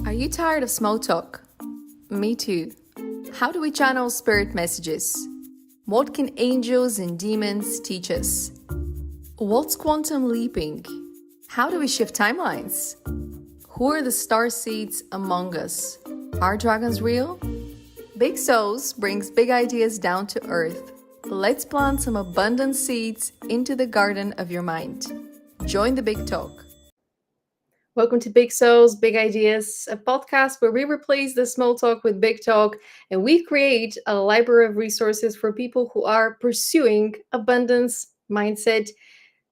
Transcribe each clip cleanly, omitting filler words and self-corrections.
Are you tired of small talk? Me too. How do we channel spirit messages? What can angels and demons teach us? What's quantum leaping? How do we shift timelines? Who are the star seeds among us? Are dragons real? Big Souls brings big ideas down to earth. Let's plant some abundant seeds into the garden of your mind. Join the big talk. Welcome to Big Souls, Big Ideas, a podcast where we replace the small talk with big talk, and we create a library of resources for people who are pursuing abundance mindset.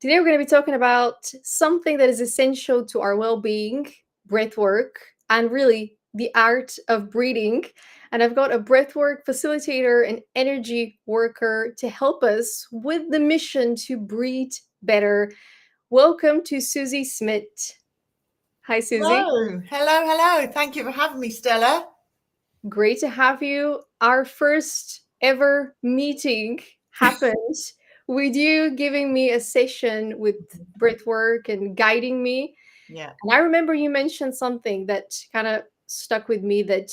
Today we're going to be talking about something that is essential to our well-being, breathwork, and really the art of breathing. And I've got a breathwork facilitator and energy worker to help us with the mission to breathe better. Welcome to Susie Smith. Hi, Susie. Hello. Thank you for having me, Stella. Great to have you. Our first ever meeting happened with you giving me a session with breathwork and guiding me. Yeah. And I remember you mentioned something that kind of stuck with me, that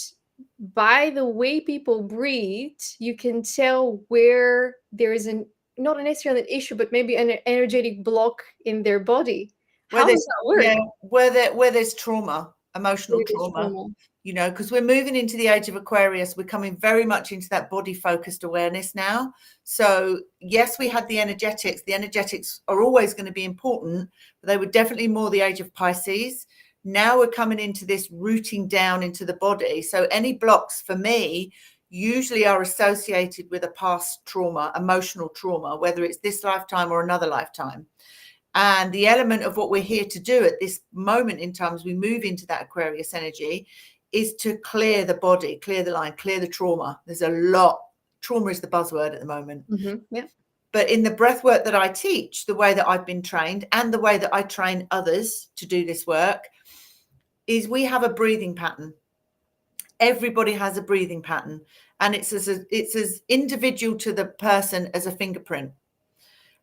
by the way people breathe, you can tell where there is not necessarily an issue, but maybe an energetic block in their body. How does that work? Yeah, where there's trauma, emotional trauma, because we're moving into the age of Aquarius. We're coming very much into that body-focused awareness now. So yes, we had the energetics. The energetics are always going to be important, but they were definitely more the age of Pisces. Now we're coming into this rooting down into the body. So any blocks for me usually are associated with a past trauma, emotional trauma, whether it's this lifetime or another lifetime. And the element of what we're here to do at this moment in time as we move into that Aquarius energy is to clear the body, clear the line, clear the trauma. There's a lot. Trauma is the buzzword at the moment. Mm-hmm. Yeah. But in the breath work that I teach, the way that I've been trained and the way that I train others to do this work is we have a breathing pattern. Everybody has a breathing pattern, and it's as individual to the person as a fingerprint.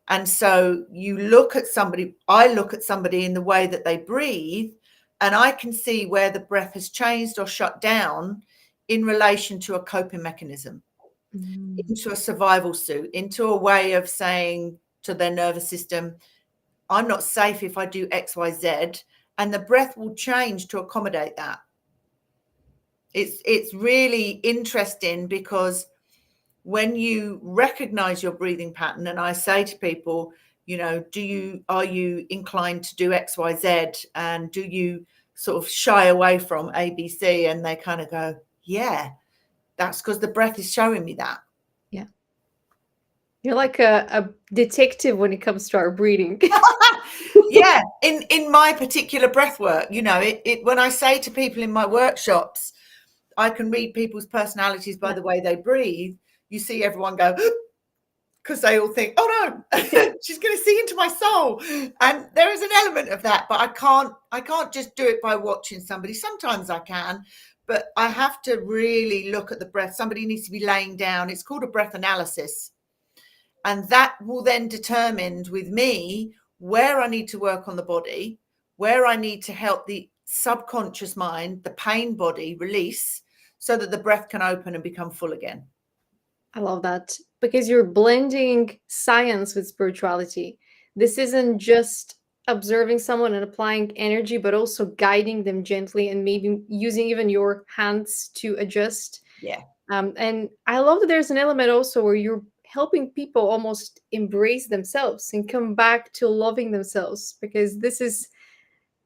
And so you look at somebody, I look at somebody in the way that they breathe, and I can see where the breath has changed or shut down in relation to a coping mechanism, into a survival suit, into a way of saying to their nervous system, I'm not safe if I do X, Y, Z. And the breath will change to accommodate that. It's really interesting because when you recognize your breathing pattern, and I say to people, are you inclined to do X, Y, Z? And do you sort of shy away from A, B, C? And they kind of go, yeah, that's because the breath is showing me that. Yeah. You're like a detective when it comes to our breathing. Yeah. In my particular breath work, when I say to people in my workshops, I can read people's personalities by the way they breathe. You see everyone go, because they all think, oh no, she's going to see into my soul. And there is an element of that, but I can't just do it by watching somebody. Sometimes I can, but I have to really look at the breath. Somebody needs to be laying down. It's called a breath analysis. And that will then determine with me where I need to work on the body, where I need to help the subconscious mind, the pain body release so that the breath can open and become full again. I love that, because you're blending science with spirituality. This isn't just observing someone and applying energy, but also guiding them gently and maybe using even your hands to adjust. Yeah. And I love that there's an element also where you're helping people almost embrace themselves and come back to loving themselves, because this is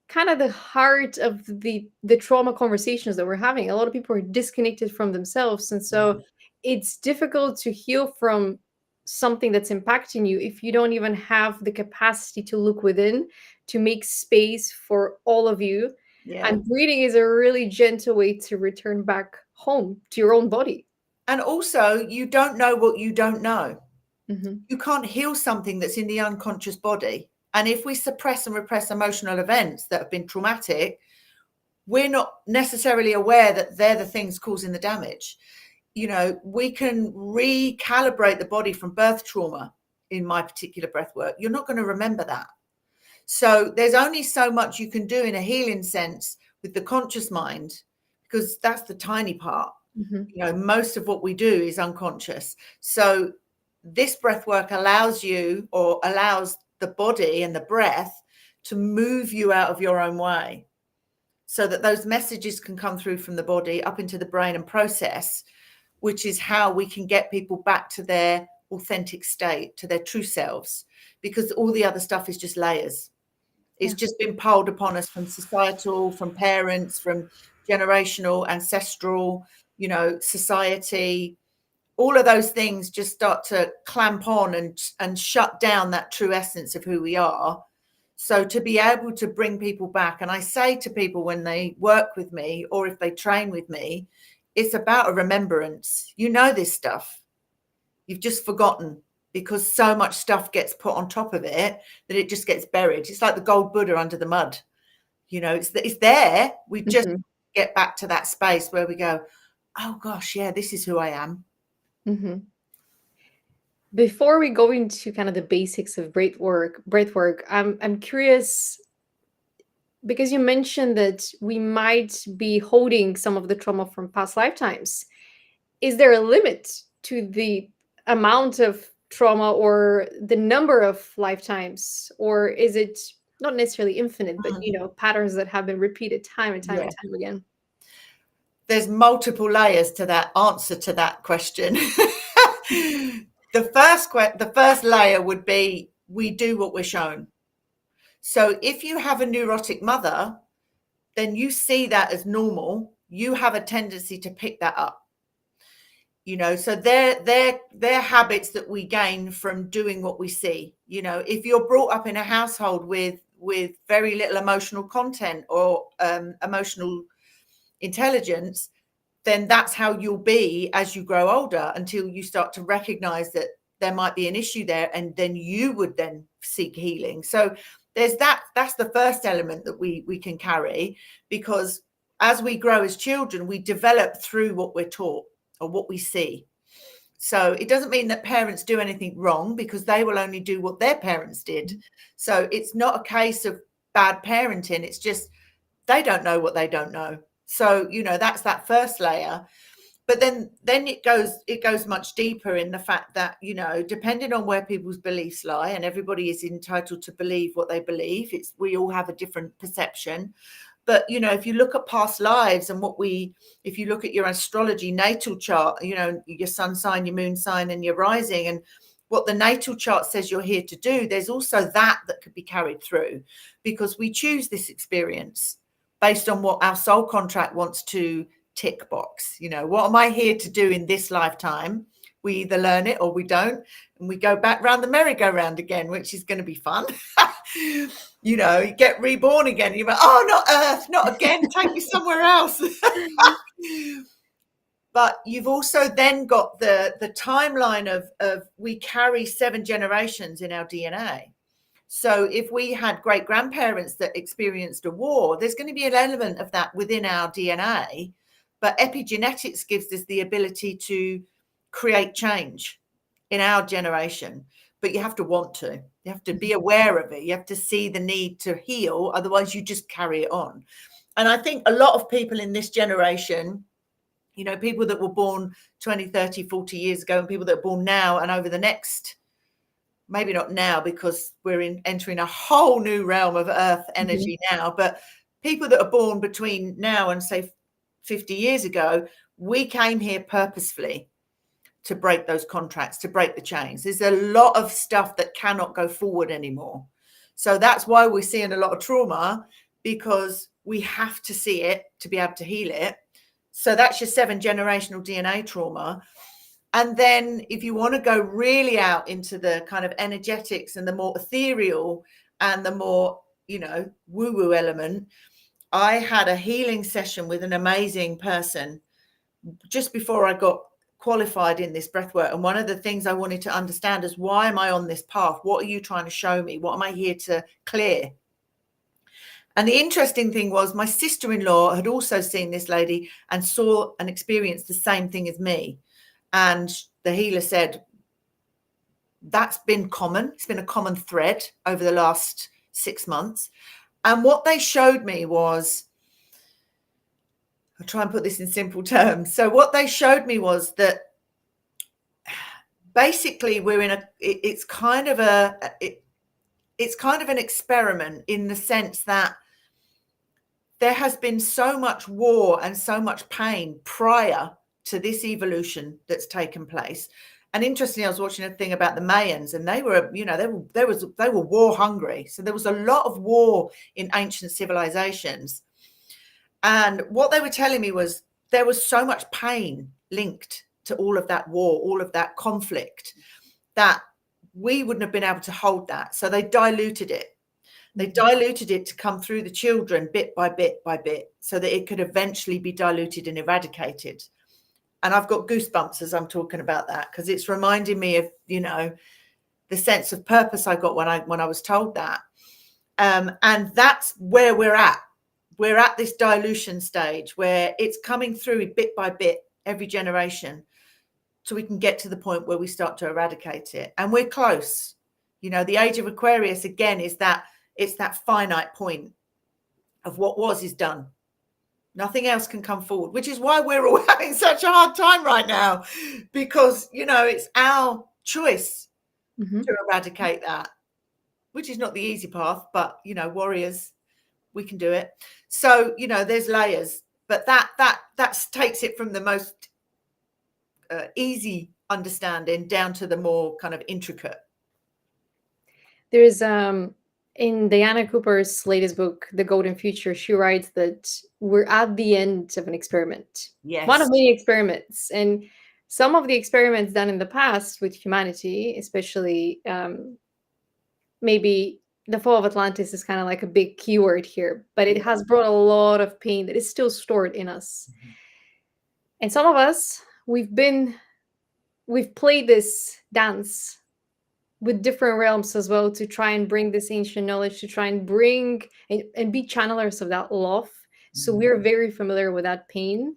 kind of the heart of the trauma conversations that we're having. A lot of people are disconnected from themselves, and so it's difficult to heal from something that's impacting you if you don't even have the capacity to look within, to make space for all of you. Yeah. And breathing is a really gentle way to return back home to your own body. And also, you don't know what you don't know. Mm-hmm. You can't heal something that's in the unconscious body. And if we suppress and repress emotional events that have been traumatic, we're not necessarily aware that they're the things causing the damage. We can recalibrate the body from birth trauma in my particular breath work. You're not going to remember that. So there's only so much you can do in a healing sense with the conscious mind, because that's the tiny part. Mm-hmm. You know, most of what we do is unconscious. So this breath work allows you, or allows the body and the breath to move you out of your own way, so that those messages can come through from the body up into the brain and process, which is how we can get people back to their authentic state, to their true selves, because all the other stuff is just layers. It's just been piled upon us from societal, from parents, from generational, ancestral, you know, society. All of those things just start to clamp on and shut down that true essence of who we are. So to be able to bring people back, and I say to people when they work with me or if they train with me, it's about a remembrance. You know this stuff. You've just forgotten, because so much stuff gets put on top of it that it just gets buried. It's like the gold Buddha under the mud. You know, it's there. We just get back to that space where we go, oh gosh, yeah, this is who I am. Mm-hmm. Before we go into kind of the basics of breathwork, I'm curious, because you mentioned that we might be holding some of the trauma from past lifetimes. Is there a limit to the amount of trauma or the number of lifetimes, or is it not necessarily infinite, but you know, patterns that have been repeated time and time and time again? There's multiple layers to that answer to that question. The first layer would be, we do what we're shown. So if you have a neurotic mother, then you see that as normal. You have a tendency to pick that up. You know, so they're habits that we gain from doing what we see. You know, if you're brought up in a household with very little emotional content or emotional intelligence, then that's how you'll be as you grow older, until you start to recognize that there might be an issue there, and then you would then seek healing. So there's that's the first element that we can carry, because as we grow as children, we develop through what we're taught or what we see. So it doesn't mean that parents do anything wrong, because they will only do what their parents did. So it's not a case of bad parenting. It's just they don't know what they don't know. So, you know, that's that first layer. But then it goes much deeper in the fact that, you know, depending on where people's beliefs lie, and everybody is entitled to believe what they believe. We all have a different perception. But, you know, if you look at past lives and if you look at your astrology natal chart, you know, your sun sign, your moon sign, and your rising, and what the natal chart says you're here to do, there's also that could be carried through, because we choose this experience based on what our soul contract wants to tick box. You know, what am I here to do in this lifetime? We either learn it or we don't, and we go back round the merry-go-round again, which is going to be fun. You know, you get reborn again. You're like, oh, not Earth, not again. Take me somewhere else. But you've also then got the timeline of we carry 7 generations in our DNA. So if we had great grandparents that experienced a war, there's going to be an element of that within our DNA. But epigenetics gives us the ability to create change in our generation. But you have to want to. You have to be aware of it. You have to see the need to heal. Otherwise, you just carry it on. And I think a lot of people in this generation, you know, people that were born 20, 30, 40 years ago, and people that are born now and over the next, maybe not now, because we're entering a whole new realm of earth energy now, but people that are born between now and say 50 years ago, we came here purposefully to break those contracts, to break the chains. There's a lot of stuff that cannot go forward anymore. So that's why we're seeing a lot of trauma, because we have to see it to be able to heal it. So that's your 7 generational DNA trauma. And then if you want to go really out into the kind of energetics and the more ethereal and the more, you know, woo-woo element, I had a healing session with an amazing person just before I got qualified in this breathwork. And one of the things I wanted to understand is, why am I on this path? What are you trying to show me? What am I here to clear? And the interesting thing was, my sister-in-law had also seen this lady and saw and experienced the same thing as me. And the healer said, that's been common. It's been a common thread over the last 6 months. And what they showed me was I'll try and put this in simple terms. So what they showed me was that basically we're in it's kind of an experiment, in the sense that there has been so much war and so much pain prior to this evolution that's taken place. And interestingly, I was watching a thing about the Mayans, and they were, they were war hungry. So there was a lot of war in ancient civilizations. And what they were telling me was there was so much pain linked to all of that war, all of that conflict, that we wouldn't have been able to hold that. So they diluted it. They diluted it to come through the children bit by bit by bit, so that it could eventually be diluted and eradicated. And I've got goosebumps as I'm talking about that, because it's reminding me of, the sense of purpose I got when I was told that. And that's where we're at. We're at this dilution stage where it's coming through bit by bit every generation, so we can get to the point where we start to eradicate it. And we're close. The age of Aquarius, again, is that it's that finite point of what was is done. Nothing else can come forward, which is why we're all having such a hard time right now, because, it's our choice to eradicate that, which is not the easy path, but, warriors, we can do it. So, there's layers, but that takes it from the most easy understanding down to the more kind of intricate. There's in Diana Cooper's latest book, The Golden Future, she writes that we're at the end of an experiment. Yes. One of many experiments. And some of the experiments done in the past with humanity, especially maybe the fall of Atlantis is kind of like a big keyword here, but it has brought a lot of pain that is still stored in us. And some of us, we've played this dance with different realms as well, to try and bring this ancient knowledge, to try and bring and be channelers of that love. So we're very familiar with that pain.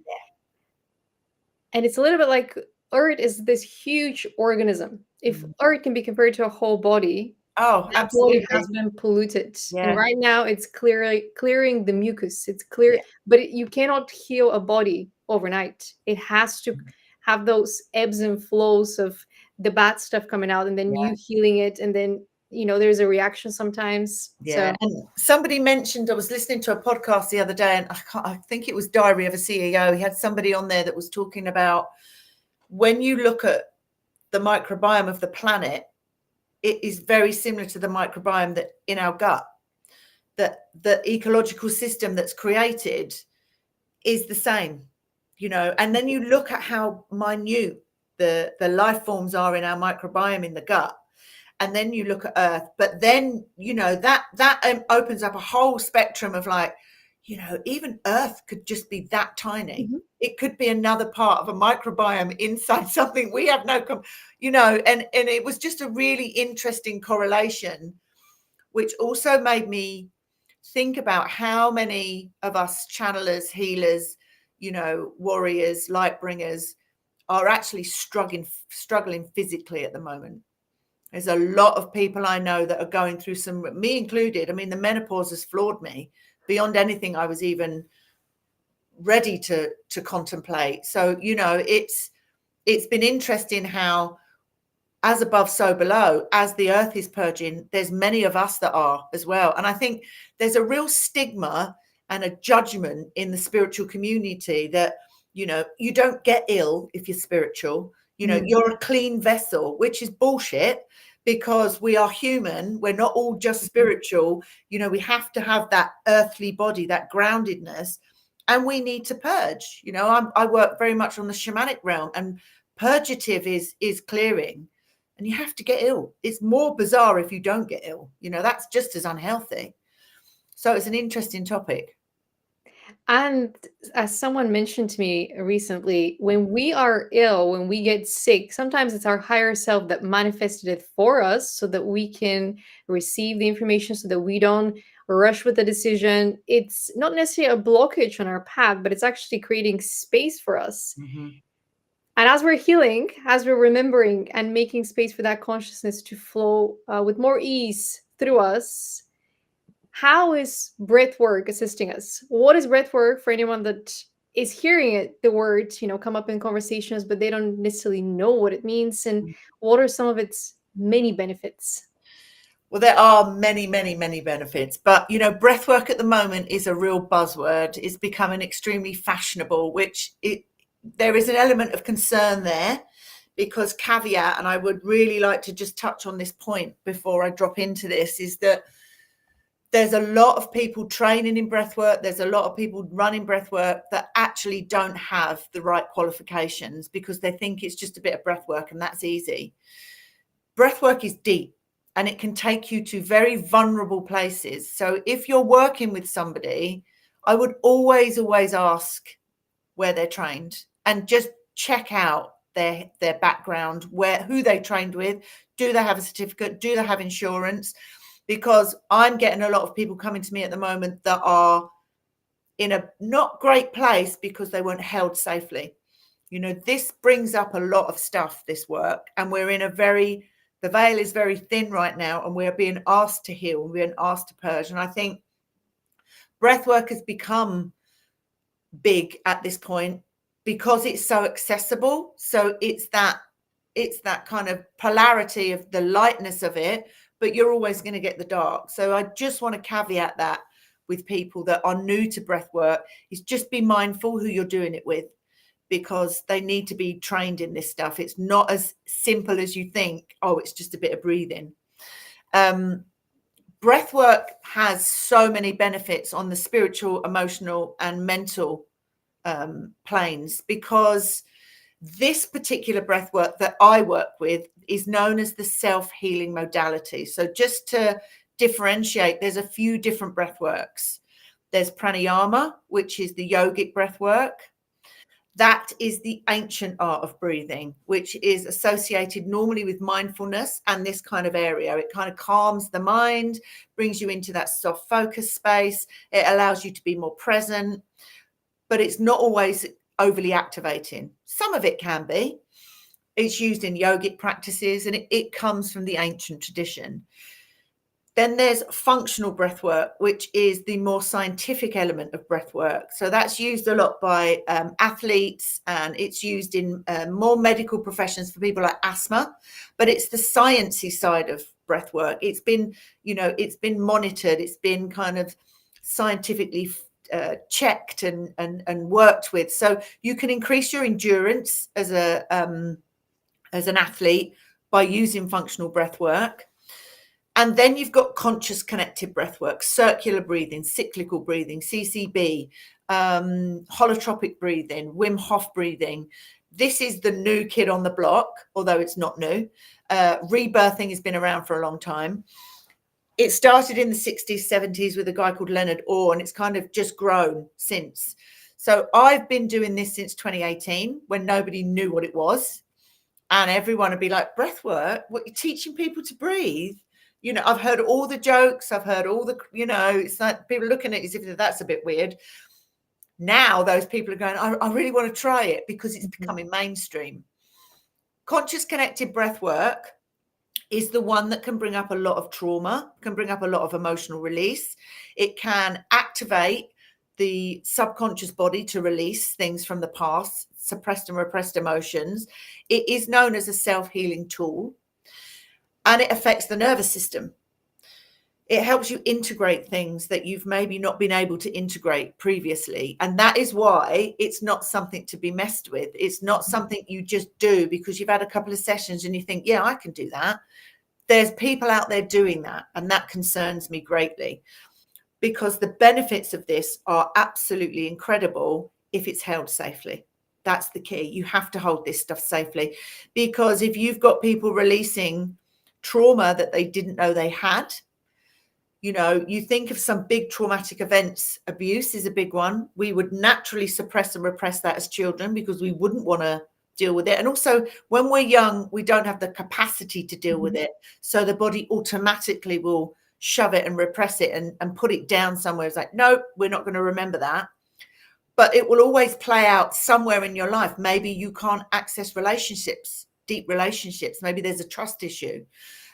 And it's a little bit like Earth is this huge organism. If Earth can be compared to a whole body, absolutely, body has been polluted. Yeah. And right now it's clearing the mucus. It's clear, but you cannot heal a body overnight. It has to have those ebbs and flows of the bad stuff coming out, and then you healing it, and then there's a reaction sometimes. And somebody mentioned, I was listening to a podcast the other day, and I think it was Diary of a CEO. He had somebody on there that was talking about, when you look at the microbiome of the planet, it is very similar to the microbiome that in our gut, that the ecological system that's created is the same, and then you look at how minute the life forms are in our microbiome in the gut, and then you look at Earth, but then that opens up a whole spectrum of, like, even Earth could just be that tiny. It could be another part of a microbiome inside something we have no and it was just a really interesting correlation, which also made me think about how many of us channelers, healers, warriors, light bringers are actually struggling physically at the moment. There's a lot of people I know that are going through some, me included. I mean, the menopause has floored me beyond anything I was even ready to contemplate. So, it's been interesting how, as above, so below, as the earth is purging, there's many of us that are as well. And I think there's a real stigma and a judgment in the spiritual community that, you don't get ill if you're spiritual. You're a clean vessel, which is bullshit, because we are human. We're not all just spiritual. We have to have that earthly body, that groundedness, and we need to purge. I work very much on the shamanic realm, and purgative is clearing, and you have to get ill. It's more bizarre if you don't get ill. That's just as unhealthy. So it's an interesting topic. And as someone mentioned to me recently, when we are ill, when we get sick, sometimes it's our higher self that manifested it for us so that we can receive the information, so that we don't rush with the decision. It's not necessarily a blockage on our path, but it's actually creating space for us. And as we're healing, as we're remembering and making space for that consciousness to flow with more ease through us, how is breathwork assisting us? What is breathwork for anyone that is hearing it, the words, come up in conversations, but they don't necessarily know what it means. And what are some of its many benefits? Well, there are many, many, many benefits, but breathwork at the moment is a real buzzword. It's becoming extremely fashionable, there is an element of concern there, because caveat, and I would really like to just touch on this point before I drop into this, is that there's a lot of people training in breathwork. There's a lot of people running breathwork that actually don't have the right qualifications because they think it's just a bit of breathwork and that's easy. Breathwork is deep and it can take you to very vulnerable places. So if you're working with somebody, I would always ask where they're trained and just check out their background, who they trained with. Do they have a certificate? Do they have insurance? Because I'm getting a lot of people coming to me at the moment that are in a not great place because they weren't held safely. This brings up a lot of stuff, this work, and we're in the veil is very thin right now, and we're being asked to heal, we're being asked to purge. And I think breathwork has become big at this point because it's so accessible. So it's that kind of polarity of the lightness of it, but you're always going to get the dark. So I just want to caveat that with people that are new to breathwork, is just be mindful who you're doing it with, because they need to be trained in this stuff. It's not as simple as you think. Oh, it's just a bit of breathing. Breathwork has so many benefits on the spiritual, emotional, and mental planes, because this particular breathwork that I work with is known as the self-healing modality. So just to differentiate, there's a few different breathworks. There's pranayama, which is the yogic breathwork. That is the ancient art of breathing, which is associated normally with mindfulness and this kind of area. It kind of calms the mind, brings you into that soft focus space. It allows you to be more present, but it's not always overly activating. Some of it can be. It's used in yogic practices, and it comes from the ancient tradition. Then there's functional breathwork, which is the more scientific element of breathwork. So that's used a lot by athletes, and it's used in more medical professions for people like asthma, but it's the sciencey side of breathwork. It's been, it's been monitored. It's been kind of scientifically checked and worked with. So you can increase your endurance as an athlete by using functional breathwork. And then you've got conscious connected breathwork, circular breathing, cyclical breathing, CCB, holotropic breathing, Wim Hof breathing. This is the new kid on the block, although it's not new. Rebirthing has been around for a long time. It started in the 60s, 70s with a guy called Leonard Orr, and it's kind of just grown since. So I've been doing this since 2018, when nobody knew what it was. And everyone would be like, breathwork? What, you're teaching people to breathe? I've heard all the jokes. I've heard all the, it's like people looking at it as if that's a bit weird. Now those people are going, I really want to try it, because it's becoming mainstream. Conscious connected breathwork is the one that can bring up a lot of trauma, can bring up a lot of emotional release. It can activate the subconscious body to release things from the past, suppressed and repressed emotions. It is known as a self-healing tool, and it affects the nervous system. It helps you integrate things that you've maybe not been able to integrate previously. And that is why it's not something to be messed with. It's not something you just do because you've had a couple of sessions and you think, yeah, I can do that. There's people out there doing that, and that concerns me greatly, because the benefits of this are absolutely incredible if it's held safely. That's the key. You have to hold this stuff safely, because if you've got people releasing trauma that they didn't know they had, you think of some big traumatic events. Abuse is a big one. We would naturally suppress and repress that as children because we wouldn't want to deal with it. And also when we're young, we don't have the capacity to deal with it. So the body automatically will shove it and repress it and put it down somewhere. It's like, no, we're not going to remember that. But it will always play out somewhere in your life. Maybe you can't access relationships, deep relationships. Maybe there's a trust issue,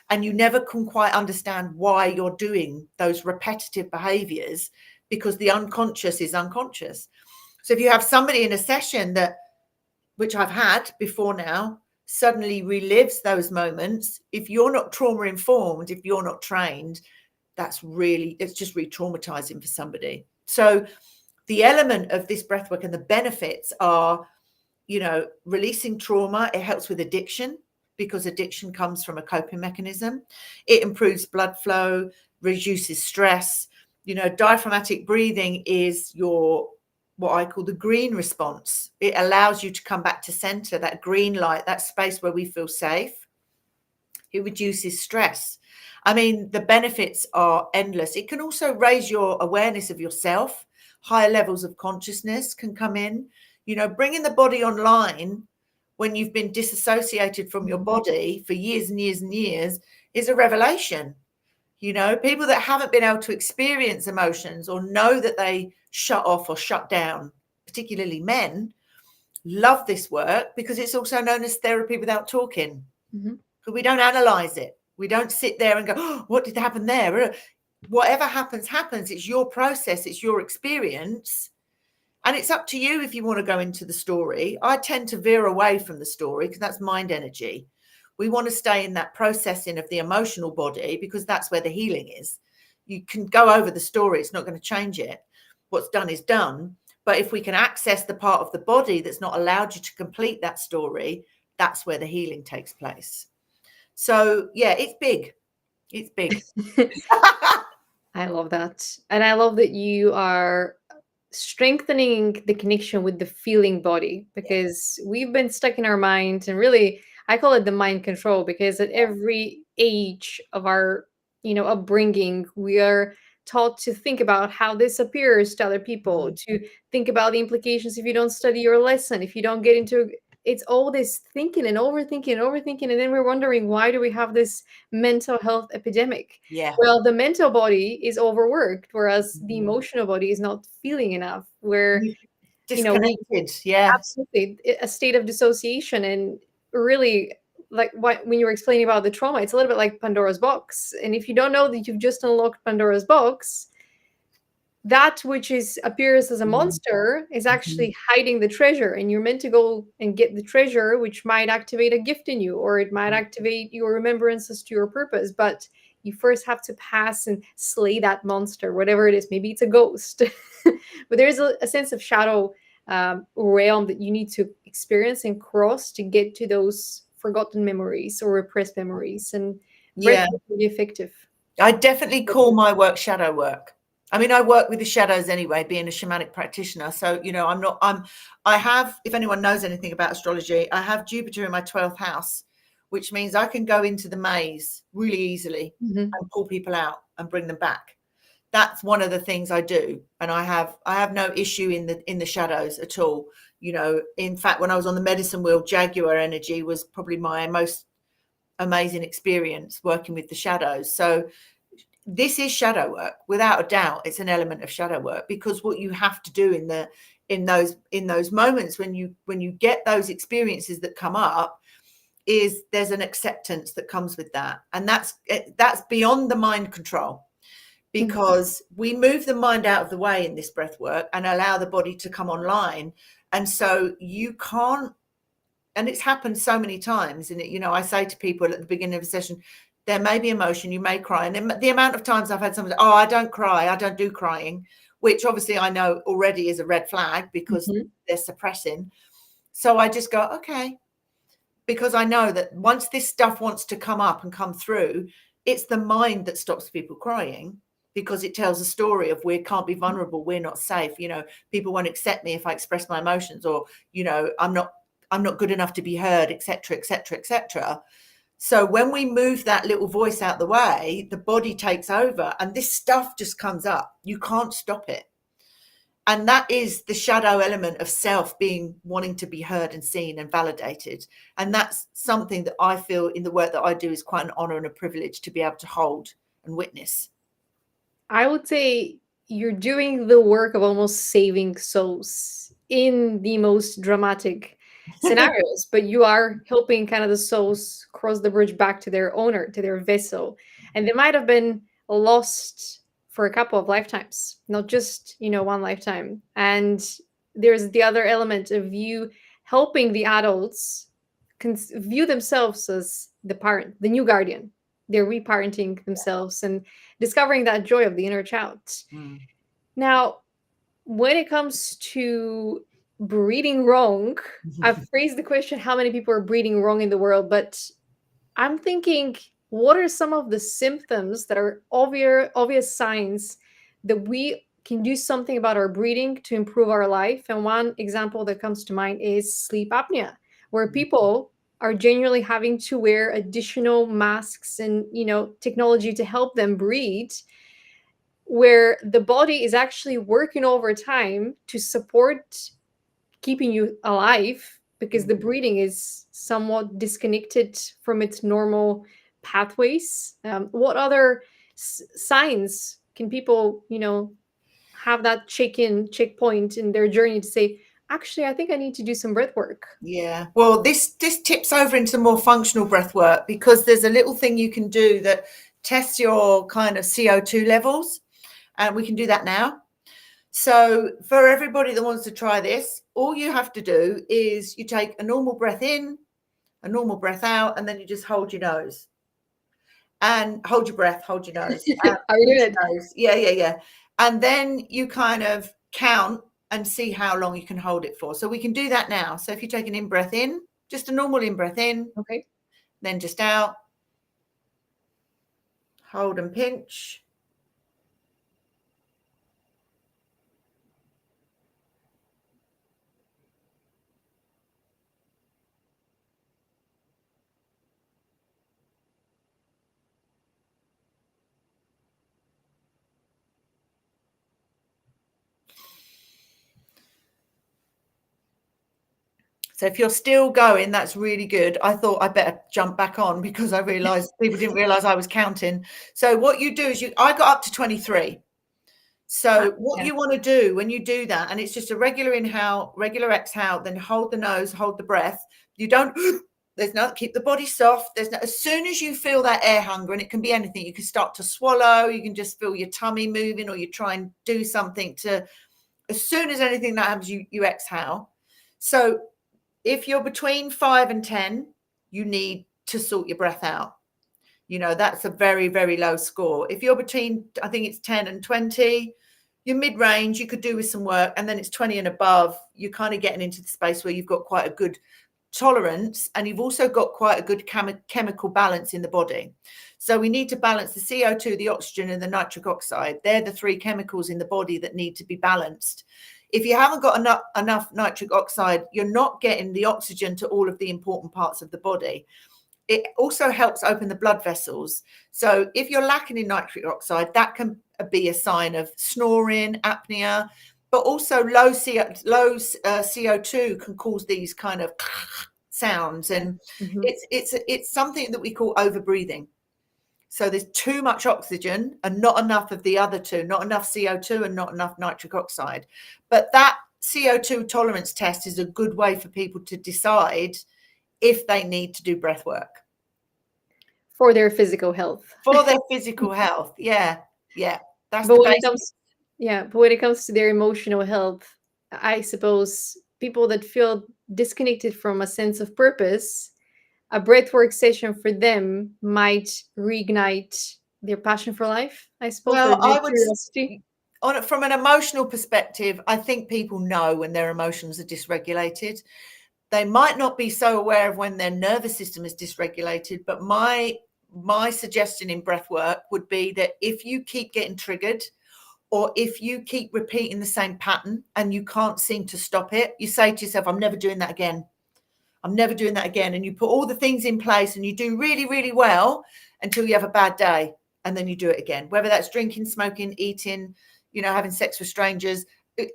and you never can quite understand why you're doing those repetitive behaviors, because the unconscious is unconscious. So if you have somebody in a session that, which I've had before now, suddenly relives those moments, if you're not trauma informed, if you're not trained, it's just re-traumatizing for somebody. So the element of this breathwork and the benefits are, releasing trauma. It helps with addiction, because addiction comes from a coping mechanism. It improves blood flow, reduces stress. Diaphragmatic breathing is what I call the green response. It allows you to come back to center, that green light, that space where we feel safe. It reduces stress. I mean, the benefits are endless. It can also raise your awareness of yourself. Higher levels of consciousness can come in. Bringing the body online when you've been disassociated from your body for years and years and years is a revelation. People that haven't been able to experience emotions or know that they shut off or shut down, particularly men, love this work, because it's also known as therapy without talking. Mm-hmm. Because we don't analyze it. We don't sit there and go, oh, what did happen there? Whatever happens. It's your process. It's your experience. And it's up to you if you want to go into the story. I tend to veer away from the story because that's mind energy. We want to stay in that processing of the emotional body, because that's where the healing is. You can go over the story. It's not going to change it. What's done is done. But if we can access the part of the body that's not allowed you to complete that story, that's where the healing takes place. So, yeah, it's big. It's big. I love that. And I love that you are strengthening the connection with the feeling body, because we've been stuck in our mind, and really I call it the mind control, because at every age of our upbringing, we are taught to think about how this appears to other people, to think about the implications if you don't study your lesson, if you don't get into it's all this thinking and overthinking, and then we're wondering, why do we have this mental health epidemic? Yeah. Well, the mental body is overworked, whereas the emotional body is not feeling enough. Where disconnected. Yeah, absolutely, a state of dissociation. And really, like when you were explaining about the trauma, it's a little bit like Pandora's box. And if you don't know that you've just unlocked Pandora's box, that which appears as a monster is actually hiding the treasure, and you're meant to go and get the treasure, which might activate a gift in you, or it might activate your remembrances to your purpose. But you first have to pass and slay that monster, whatever it is. Maybe it's a ghost, but there's a sense of shadow realm that you need to experience and cross to get to those forgotten memories or repressed memories. And yeah, really effective. I definitely call my work shadow work. I mean, I work with the shadows anyway, being a shamanic practitioner. So, I have, if anyone knows anything about astrology, I have Jupiter in my 12th house, which means I can go into the maze really easily and pull people out and bring them back. That's one of the things I do. And I have no issue in the shadows at all. In fact, when I was on the medicine wheel, Jaguar energy was probably my most amazing experience working with the shadows. So this is shadow work, without a doubt. It's an element of shadow work, because what you have to do in those moments when you get those experiences that come up is there's an acceptance that comes with that. And that's beyond the mind control, because we move the mind out of the way in this breath work and allow the body to come online. And so you can't, and it's happened so many times. And I say to people at the beginning of a session, there may be emotion, you may cry. And then the amount of times I've had someone say, oh, I don't cry, I don't do crying, which obviously I know already is a red flag, because they're suppressing. So I just go, okay, because I know that once this stuff wants to come up and come through, it's the mind that stops people crying, because it tells a story of we can't be vulnerable, we're not safe, people won't accept me if I express my emotions, or I'm not good enough to be heard, etc., etc., etc. So when we move that little voice out the way, the body takes over, and this stuff just comes up. You can't stop it. And that is the shadow element of self, wanting to be heard and seen and validated. And that's something that I feel in the work that I do is quite an honor and a privilege to be able to hold and witness. I would say you're doing the work of almost saving souls in the most dramatic scenarios, but you are helping kind of the souls cross the bridge back to their owner, to their vessel. And they might have been lost for a couple of lifetimes, not just, one lifetime. And there's the other element of you helping the adults view themselves as the parent, the new guardian. They're reparenting themselves and discovering that joy of the inner child. Now, when it comes to breeding wrong, I've phrased the question, how many people are breeding wrong in the world? But I'm thinking, what are some of the symptoms that are obvious signs that we can do something about our breathing to improve our life? And one example that comes to mind is sleep apnea, where people are genuinely having to wear additional masks and, technology to help them breathe, where the body is actually working overtime to support keeping you alive because the breathing is somewhat disconnected from its normal pathways. What other signs can people, have that checkpoint in their journey to say, actually, I think I need to do some breath work? Yeah, well, this tips over into more functional breath work, because there's a little thing you can do that tests your kind of CO2 levels, and we can do that now. So for everybody that wants to try this, all you have to do is you take a normal breath in, a normal breath out, and then you just hold your nose and hold your breath, hold your nose. Are you doing it? Yeah. And then you kind of count and see how long you can hold it for. So we can do that now. So if you take an in-breath in, just a normal in-breath in, Okay. then just out, hold and pinch. So if you're still going, that's really good. I thought I better jump back on because I realized people didn't realize I was counting. So what you do is I got up to 23. So what you want to do when you do that, and it's just a regular inhale, regular exhale, then hold the nose, hold the breath. You don't, keep the body soft. As soon as you feel that air hunger, and it can be anything, you can start to swallow, you can just feel your tummy moving, or you try and do something as soon as anything that happens, you exhale. So if you're between 5 and 10, you need to sort your breath out. That's a very, very low score. If you're between, I think it's 10 and 20, you're mid-range, you could do with some work. And then it's 20 and above, you're kind of getting into the space where you've got quite a good tolerance, and you've also got quite a good chemical balance in the body. So we need to balance the CO2, the oxygen, and the nitric oxide. They're the three chemicals in the body that need to be balanced. If you haven't got enough nitric oxide, you're not getting the oxygen to all of the important parts of the body. It also helps open the blood vessels. So if you're lacking in nitric oxide, that can be a sign of snoring, apnea, but also low CO2 can cause these kind of sounds. And it's something that we call overbreathing. So there's too much oxygen and not enough of the other two, not enough CO2 and not enough nitric oxide. But that CO2 tolerance test is a good way for people to decide if they need to do breath work. For their physical health. For their physical health. Yeah. That's but the when basics. but when it comes to their emotional health, I suppose people that feel disconnected from a sense of purpose, a breathwork session for them might reignite their passion for life, I suppose. Well, I would curiosity. From an emotional perspective, I think people know when their emotions are dysregulated. They might not be so aware of when their nervous system is dysregulated, but my suggestion in breath work would be that if you keep getting triggered, or if you keep repeating the same pattern and you can't seem to stop it, you say to yourself, I'm never doing that again. I'm never doing that again. And you put all the things in place and you do really, really well until you have a bad day. And then you do it again, whether that's drinking, smoking, eating, having sex with strangers,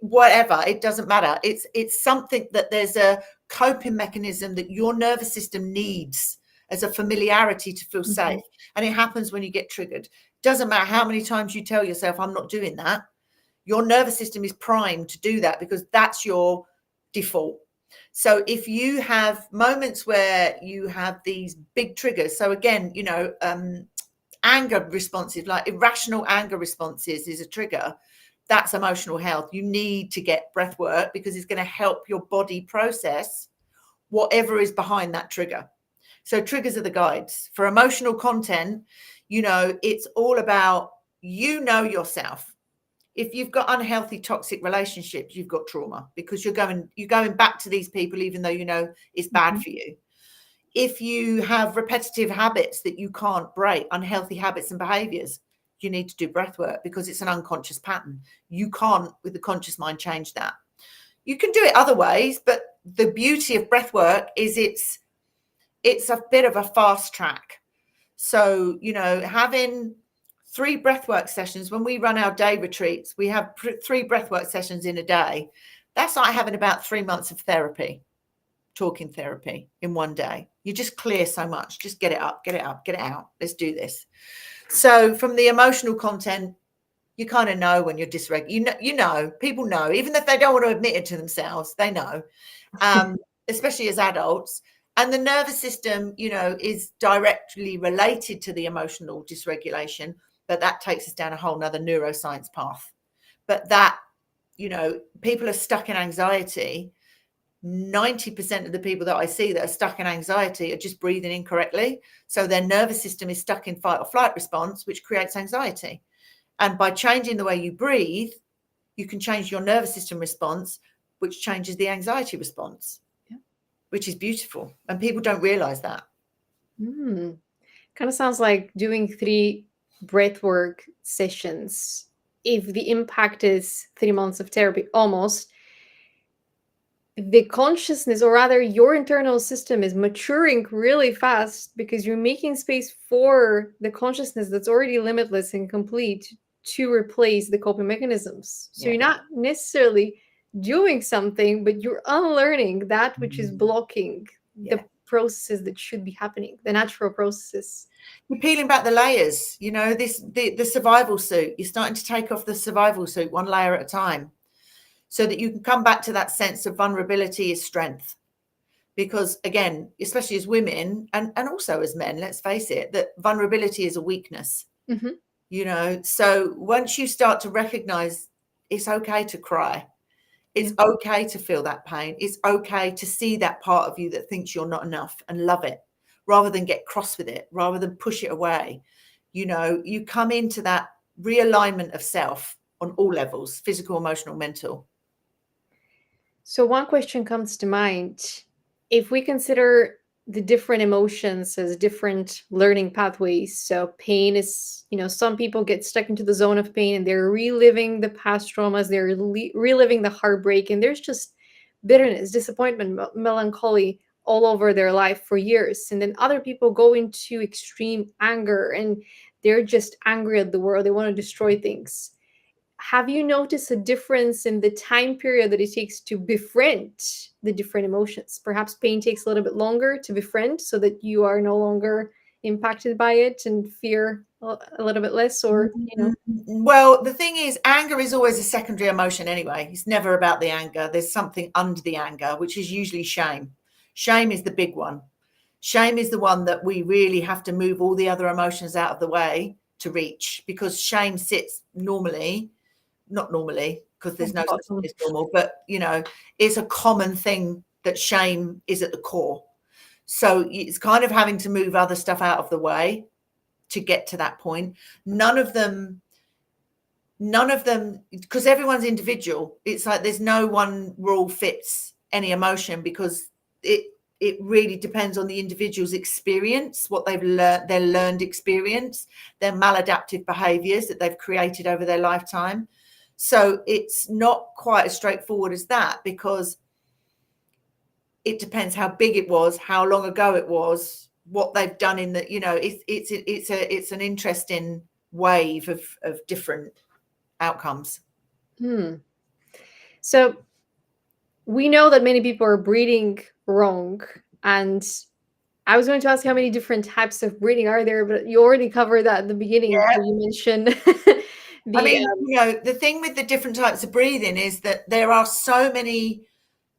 whatever, it doesn't matter. It's something that there's a coping mechanism that your nervous system needs as a familiarity to feel safe. And it happens when you get triggered. Doesn't matter how many times you tell yourself, I'm not doing that. Your nervous system is primed to do that because that's your default. So if you have moments where you have these big triggers, so again, anger responses, like irrational anger responses is a trigger. that's emotional health. You need to get breath work because it's going to help your body process whatever is behind that trigger. So triggers are the guides. For emotional content, it's all about, yourself. If you've got unhealthy, toxic relationships, you've got trauma because you're going back to these people, even though it's bad for you. If you have repetitive habits that you can't break, unhealthy habits and behaviors, you need to do breath work because it's an unconscious pattern. You can't, with the conscious mind, change that. You can do it other ways, but the beauty of breath work is it's a bit of a fast track. So, having 3 breathwork sessions, when we run our day retreats, we have 3 breathwork sessions in a day. That's like having about 3 months of therapy, talking therapy in one day. You just clear so much. Just get it up, get it out. Let's do this. So from the emotional content, you kind of know when you're dysregulated. People know, even if they don't want to admit it to themselves, they know, especially as adults. And the nervous system, is directly related to the emotional dysregulation, but that takes us down a whole nother neuroscience path. But that, people are stuck in anxiety. 90% of the people that I see that are stuck in anxiety are just breathing incorrectly. So their nervous system is stuck in fight or flight response, which creates anxiety. And by changing the way you breathe, you can change your nervous system response, which changes the anxiety response, which is beautiful. And people don't realize that. Kind of sounds like doing 3 breathwork sessions. If the impact is 3 months of therapy, almost, the consciousness, or rather your internal system, is maturing really fast because you're making space for the consciousness that's already limitless and complete to replace the coping mechanisms. So you're not necessarily doing something, but you're unlearning that which is blocking the processes that should be happening, the natural processes. You're peeling back the layers, the survival suit. You're starting to take off the survival suit one layer at a time, so that you can come back to that sense of vulnerability is strength. Because again, especially as women and also as men, let's face it, that vulnerability is a weakness. So once you start to recognize it's okay to cry, it's okay to feel that pain, it's okay to see that part of you that thinks you're not enough and love it, rather than get cross with it, rather than push it away. You come into that realignment of self on all levels, physical, emotional, mental. So one question comes to mind. If we consider the different emotions as different learning pathways, so pain is, some people get stuck into the zone of pain and they're reliving the past traumas, they're reliving the heartbreak, and there's just bitterness, disappointment, melancholy all over their life for years. And then other people go into extreme anger and they're just angry at the world. They want to destroy things. Have you noticed a difference in the time period that it takes to befriend the different emotions? Perhaps pain takes a little bit longer to befriend so that you are no longer impacted by it and fear a little bit less, or, Well, the thing is, anger is always a secondary emotion anyway. It's never about the anger. There's something under the anger, which is usually shame. Shame is the big one. Shame is the one that we really have to move all the other emotions out of the way to reach, because shame sits not normally, because there's no such thing as normal, but it's a common thing that shame is at the core. So it's kind of having to move other stuff out of the way to get to that point. None of them, because everyone's individual. It's like there's no one rule fits any emotion, because it really depends on the individual's experience, what they've learned, their learned experience, their maladaptive behaviors that they've created over their lifetime. So it's not quite as straightforward as that, because it depends how big it was, how long ago it was, what they've done in the, it's an interesting wave of different outcomes. So we know that many people are breathing wrong, and I was going to ask how many different types of breathing are there, but you already covered that at the beginning. You mentioned the thing with the different types of breathing is that there are so many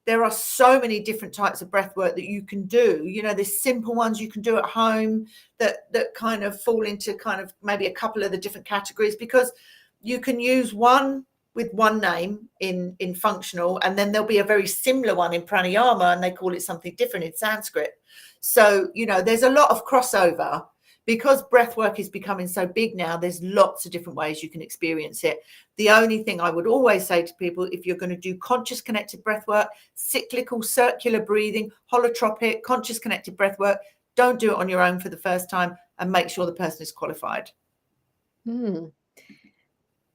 different types of breath work that you can do. There's simple ones you can do at home that kind of fall into kind of maybe a couple of the different categories, because you can use one with one name in functional, and then there'll be a very similar one in pranayama, and they call it something different in Sanskrit. So, you know, there's a lot of crossover. Because breath work is becoming so big now, there's lots of different ways you can experience it. The only thing I would always say to people, if you're going to do conscious connected breath work, cyclical, circular breathing, holotropic, conscious connected breath work, don't do it on your own for the first time, and make sure the person is qualified. And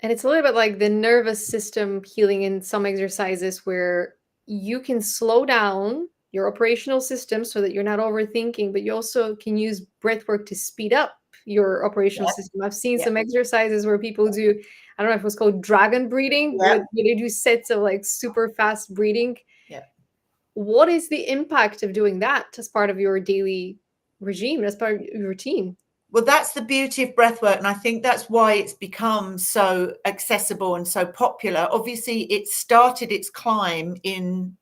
it's a little bit like the nervous system healing in some exercises where you can slow down your operational system so that you're not overthinking, but you also can use breath work to speed up your operational system. I've seen some exercises where people do, I don't know if it was called dragon breathing, where they do sets of like super fast breathing. What is the impact of doing that as part of your daily regime, as part of your routine? Well, that's the beauty of breathwork, and I think that's why it's become so accessible and so popular. Obviously, it started its climb in,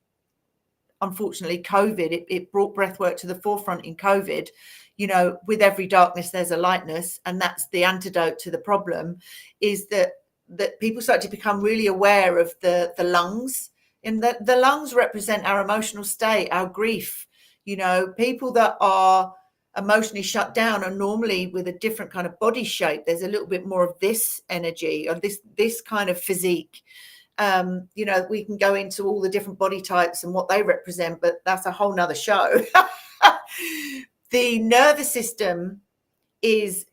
unfortunately, COVID. It brought breathwork to the forefront in COVID. You know, with every darkness, there's a lightness, and that's the antidote to the problem, is that people start to become really aware of the lungs, and that the lungs represent our emotional state, our grief. You know, people that are emotionally shut down are normally with a different kind of body shape. There's a little bit more of this energy or this kind of physique. You know, we can go into all the different body types and what they represent, but that's a whole nother show. The nervous system is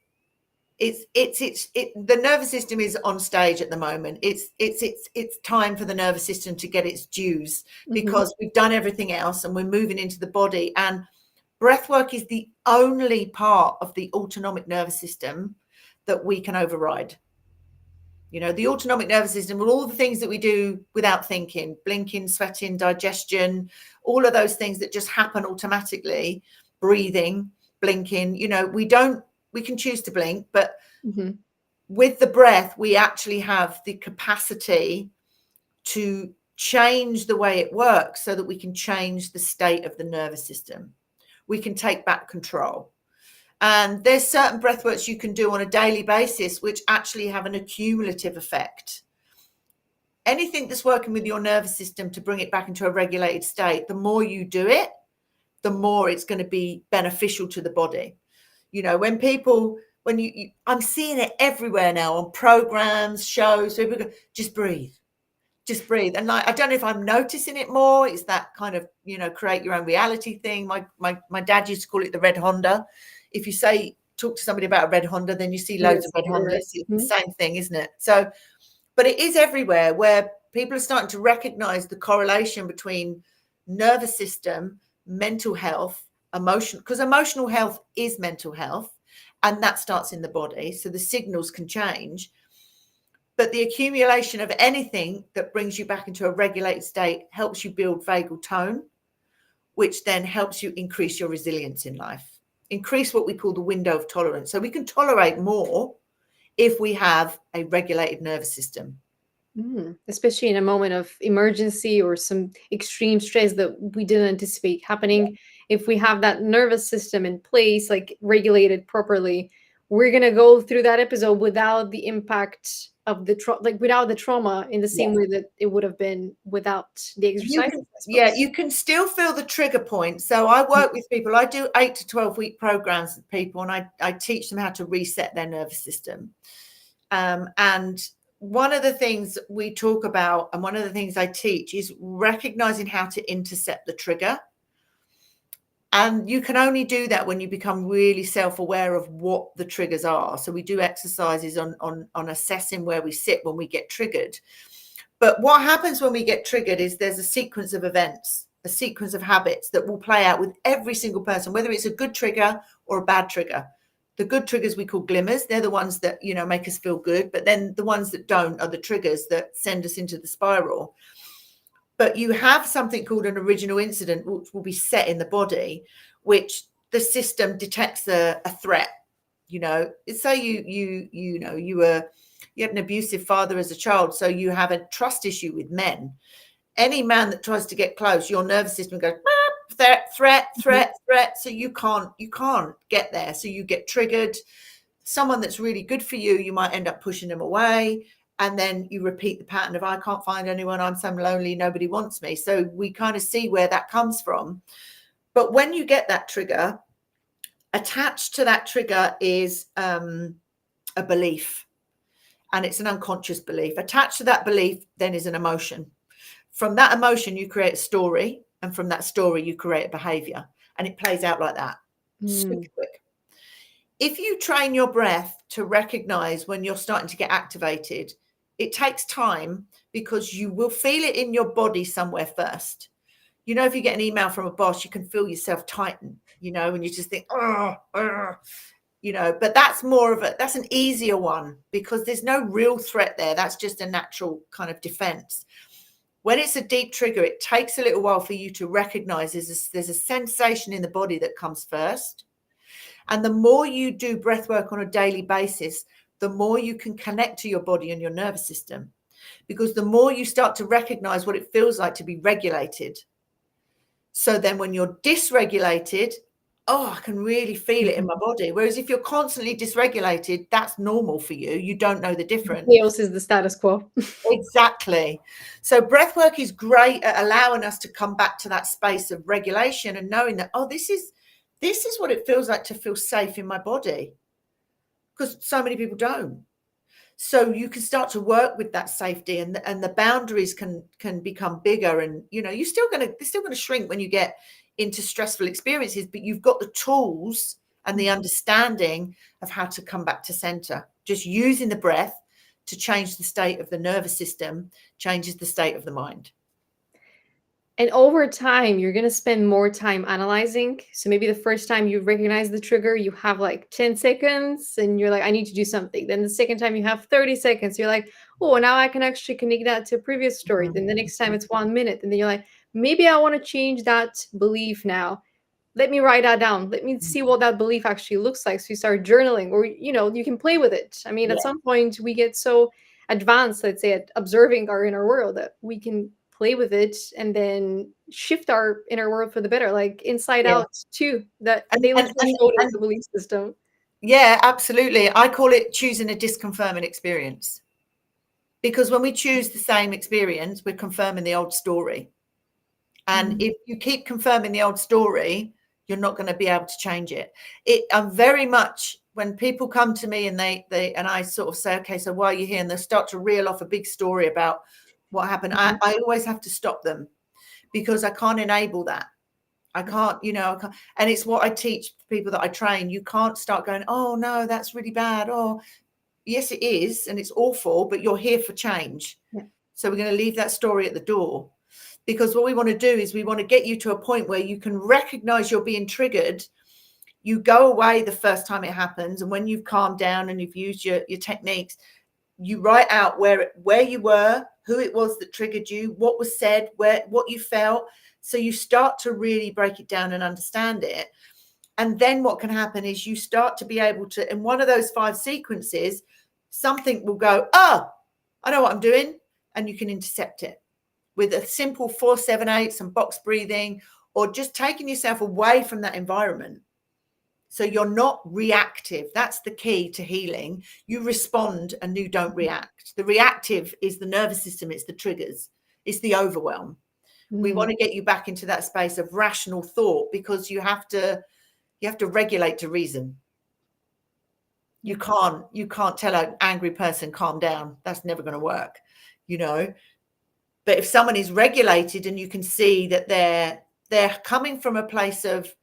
the nervous system is on stage at the moment. It's time for the nervous system to get its dues, because we've done everything else and we're moving into the body. And breathwork is the only part of the autonomic nervous system that we can override. You know, the autonomic nervous system, with all the things that we do without thinking, blinking, sweating, digestion, all of those things that just happen automatically, breathing, blinking, you know, we can choose to blink, but with the breath, we actually have the capacity to change the way it works so that we can change the state of the nervous system. We can take back control. And there's certain breathworks you can do on a daily basis which actually have an accumulative effect. Anything that's working with your nervous system to bring it back into a regulated state, the more you do it, the more it's going to be beneficial to the body. You know, I'm seeing it everywhere now on programs, shows, people go, just breathe. Just breathe. And like, I don't know if I'm noticing it more. It's that kind of, you know, create your own reality thing. My dad used to call it the red Honda. If you talk to somebody about a red Honda, then you see loads of red Hondas. It's the same thing, isn't it? So, but it is everywhere, where people are starting to recognize the correlation between nervous system, mental health, emotion, because emotional health is mental health, and that starts in the body. So the signals can change. But the accumulation of anything that brings you back into a regulated state helps you build vagal tone, which then helps you increase your resilience in life, increase what we call the window of tolerance. So we can tolerate more if we have a regulated nervous system. Especially in a moment of emergency or some extreme stress that we didn't anticipate happening. If we have that nervous system in place, like regulated properly, we're going to go through that episode without the impact of without the trauma in the same way that it would have been without the exercise. You can still feel the trigger point. So I work with people. I do 8 to 12 week programs with people, and I teach them how to reset their nervous system. And one of the things we talk about, and one of the things I teach, is recognizing how to intercept the trigger. And you can only do that when you become really self-aware of what the triggers are. So we do exercises on assessing where we sit when we get triggered. But what happens when we get triggered is there's a sequence of events, a sequence of habits that will play out with every single person, whether it's a good trigger or a bad trigger. The good triggers we call glimmers. They're the ones that, you know, make us feel good. But then the ones that don't are the triggers that send us into the spiral. But you have something called an original incident, which will be set in the body, which the system detects a threat. You know, say you had an abusive father as a child, so you have a trust issue with men. Any man that tries to get close, your nervous system goes threat. So you can't get there. So you get triggered. Someone that's really good for you, you might end up pushing them away. And then you repeat the pattern of, I can't find anyone, I'm so lonely, nobody wants me. So we kind of see where that comes from. But when you get that trigger, attached to that trigger is a belief, and it's an unconscious belief. Attached to that belief then is an emotion. From that emotion, you create a story, and from that story, you create a behavior, and it plays out like that. Super quick. If you train your breath to recognize when you're starting to get activated, it takes time, because you will feel it in your body somewhere first. You know, if you get an email from a boss, you can feel yourself tighten, you know, and you just think, you know, but that's that's an easier one, because there's no real threat there. That's just a natural kind of defense. When it's a deep trigger, it takes a little while for you to recognize there's a sensation in the body that comes first. And the more you do breath work on a daily basis, the more you can connect to your body and your nervous system, because the more you start to recognize what it feels like to be regulated. So then when you're dysregulated, I can really feel it in my body. Whereas if you're constantly dysregulated, that's normal for you. You don't know the difference. Chaos is the status quo. Exactly. So breath work is great at allowing us to come back to that space of regulation and knowing that, this is what it feels like to feel safe in my body, because so many people don't. So you can start to work with that safety, and the boundaries can become bigger. And you know, they're still going to shrink when you get into stressful experiences, but you've got the tools and the understanding of how to come back to center. Just using the breath to change the state of the nervous system changes the state of the mind. And over time, you're going to spend more time analyzing. So maybe the first time you recognize the trigger, you have like 10 seconds and you're like, I need to do something. Then the second time you have 30 seconds, you're like, now I can actually connect that to a previous story. Then the next time it's 1 minute. And then you're like, maybe I want to change that belief now. Let me write that down. Let me see what that belief actually looks like. So you start journaling, or, you can play with it. I mean, at some point we get so advanced, let's say, at observing our inner world that we can play with it and then shift our inner world for the better, like Inside Out too, that they showed us the belief system. Yeah, absolutely. I call it choosing a disconfirming experience, because when we choose the same experience, we're confirming the old story. And if you keep confirming the old story, you're not going to be able to change it. I'm very much, when people come to me and and I sort of say, okay, so why are you here? And they start to reel off a big story about what happened. I always have to stop them, because I can't enable that. I can't. And it's what I teach people that I train. You can't start going, oh no, that's really bad. Oh, yes, it is. And it's awful, but you're here for change. Yeah. So we're going to leave that story at the door, because what we want to do is we want to get you to a point where you can recognize you're being triggered. You go away the first time it happens. And when you've calmed down and you've used your techniques, you write out where you were, who it was that triggered you, what was said, what you felt. So you start to really break it down and understand it. And then what can happen is you start to be able to, in one of those 5 sequences, something will go, I know what I'm doing. And you can intercept it with a simple 4-7-8, some box breathing, or just taking yourself away from that environment. So you're not reactive. That's the key to healing. You respond and you don't react. The reactive is the nervous system. It's the triggers. It's the overwhelm. We want to get you back into that space of rational thought, because you have to regulate to reason. You can't tell an angry person, calm down. That's never going to work, But if someone is regulated and you can see that they're coming from a place of,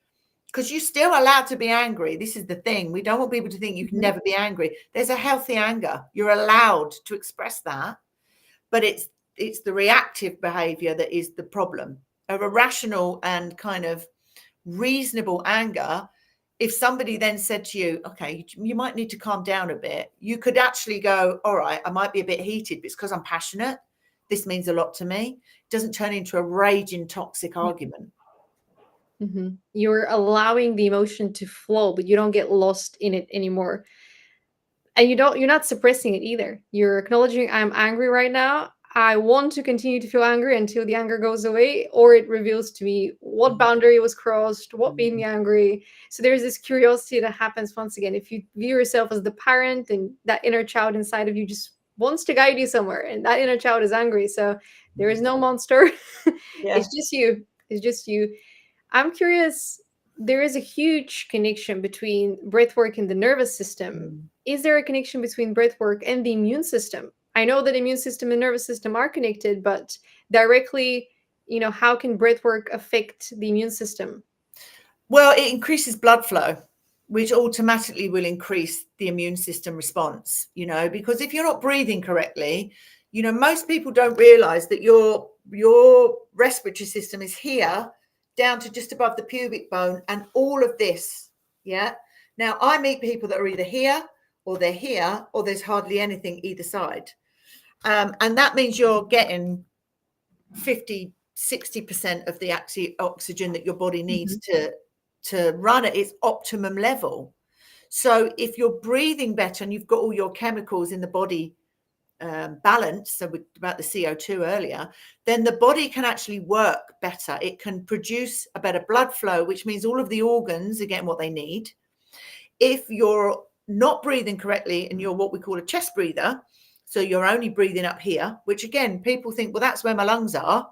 because you're still allowed to be angry. This is the thing. We don't want people to think you can never be angry. There's a healthy anger. You're allowed to express that, but it's the reactive behavior that is the problem. Of a rational and kind of reasonable anger, if somebody then said to you, okay, you might need to calm down a bit, you could actually go, all right, I might be a bit heated, but it's because I'm passionate. This means a lot to me. It doesn't turn into a raging, toxic argument. You're allowing the emotion to flow, but you don't get lost in it anymore. And you're not suppressing it either. You're acknowledging, I'm angry right now. I want to continue to feel angry until the anger goes away, or it reveals to me what boundary was crossed, what made me angry. So there's this curiosity that happens once again. If you view yourself as the parent, and that inner child inside of you just wants to guide you somewhere, and that inner child is angry. So there is no monster. Yeah. It's just you. It's just you. I'm curious. There is a huge connection between breathwork and the nervous system. Is there a connection between breathwork and the immune system? I know that immune system and nervous system are connected, but directly, how can breathwork affect the immune system? Well, it increases blood flow, which automatically will increase the immune system response, because if you're not breathing correctly, most people don't realize that your respiratory system is here down to just above the pubic bone and all of this. Yeah. Now I meet people that are either here or they're here or there's hardly anything either side. And that means you're getting 50-60% of the oxygen that your body needs to run at its optimum level. So if you're breathing better and you've got all your chemicals in the body balanced, so about the CO2 earlier, then the body can actually work better. It can produce a better blood flow, which means all of the organs are getting what they need. If you're not breathing correctly and you're what we call a chest breather, so you're only breathing up here, which again, people think, well, that's where my lungs are.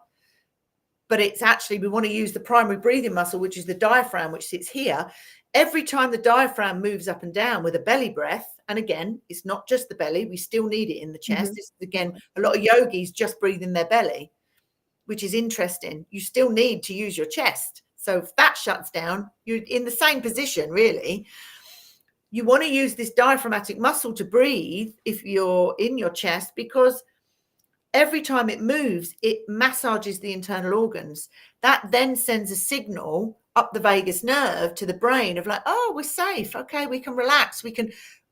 But it's actually, we want to use the primary breathing muscle, which is the diaphragm, which sits here. Every time the diaphragm moves up and down with a belly breath, and again, it's not just the belly, we still need it in the chest. This is, again, a lot of yogis just breathe in their belly, which is interesting. You still need to use your chest. So if that shuts down, you're in the same position, really. You want to use this diaphragmatic muscle to breathe if you're in your chest, because every time it moves, it massages the internal organs. That then sends a signal up the vagus nerve to the brain of like, oh, we're safe. Okay, we can relax.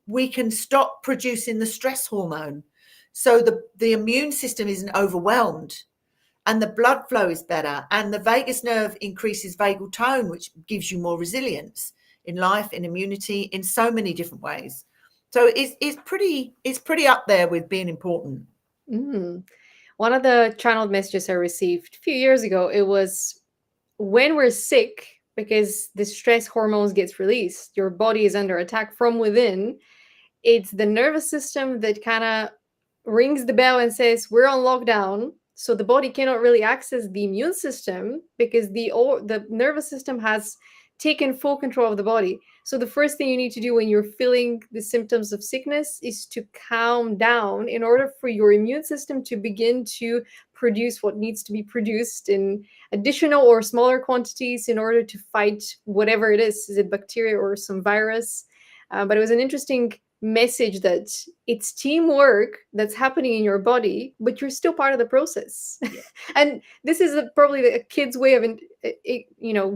We can stop producing the stress hormone. So the immune system isn't overwhelmed and the blood flow is better. And the vagus nerve increases vagal tone, which gives you more resilience in life, in immunity, in so many different ways. So it's pretty up there with being important. One of the channeled messages I received a few years ago, it was when we're sick, because the stress hormones gets released, your body is under attack from within. It's the nervous system that kind of rings the bell and says, we're on lockdown. So the body cannot really access the immune system because the nervous system has taken full control of the body. So the first thing you need to do when you're feeling the symptoms of sickness is to calm down in order for your immune system to begin to produce what needs to be produced in additional or smaller quantities in order to fight whatever it is it bacteria or some virus? But it was an interesting message that it's teamwork that's happening in your body, but you're still part of the process. Yeah. And this is probably a kid's way of,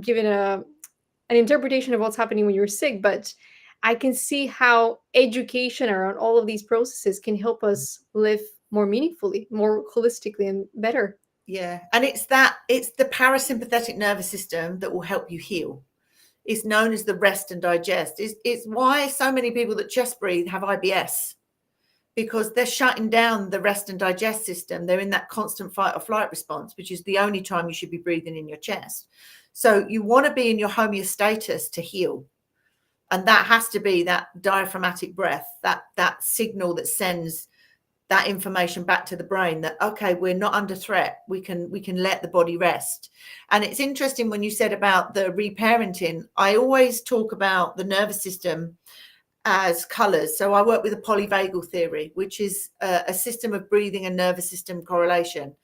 giving an interpretation of what's happening when you're sick, but I can see how education around all of these processes can help us live more meaningfully, more holistically, and better. Yeah. And it's the parasympathetic nervous system that will help you heal. It's known as the rest and digest. It's why so many people that chest breathe have IBS, because they're shutting down the rest and digest system. They're in that constant fight or flight response, which is the only time you should be breathing in your chest. So you want to be in your homeostasis to heal. And that has to be that diaphragmatic breath, that signal that sends that information back to the brain that, okay, we're not under threat. We can let the body rest. And it's interesting when you said about the reparenting, I always talk about the nervous system as colors. So I work with a polyvagal theory, which is a system of breathing and nervous system correlation.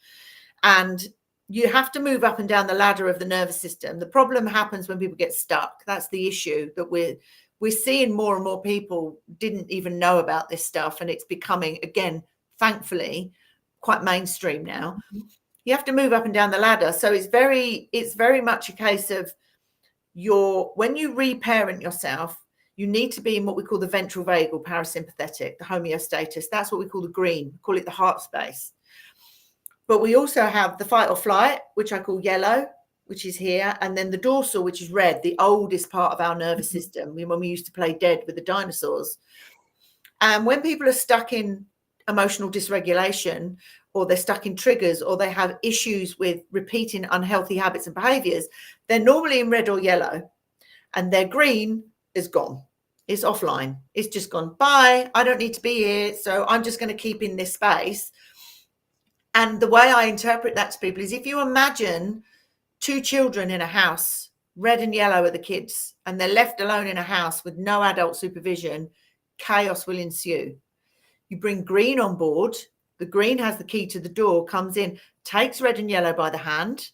And you have to move up and down the ladder of the nervous system. The problem happens when people get stuck. That's the issue, that we're seeing more and more people didn't even know about this stuff. And it's becoming, again, thankfully, quite mainstream now. You have to move up and down the ladder. So it's very much a case of when you reparent yourself, you need to be in what we call the ventral vagal parasympathetic, the homeostasis. That's what we call the green, we call it the heart space. But we also have the fight or flight, which I call yellow, which is here, and then the dorsal, which is red, the oldest part of our nervous system, when we used to play dead with the dinosaurs. And when people are stuck in emotional dysregulation, or they're stuck in triggers, or they have issues with repeating unhealthy habits and behaviors, they're normally in red or yellow, and their green is gone. It's offline. It's just gone, bye, I don't need to be here, so I'm just going to keep in this space. And the way I interpret that to people is, if you imagine two children in a house, red and yellow are the kids, and they're left alone in a house with no adult supervision, chaos will ensue. You bring green on board, the green has the key to the door, comes in, takes red and yellow by the hand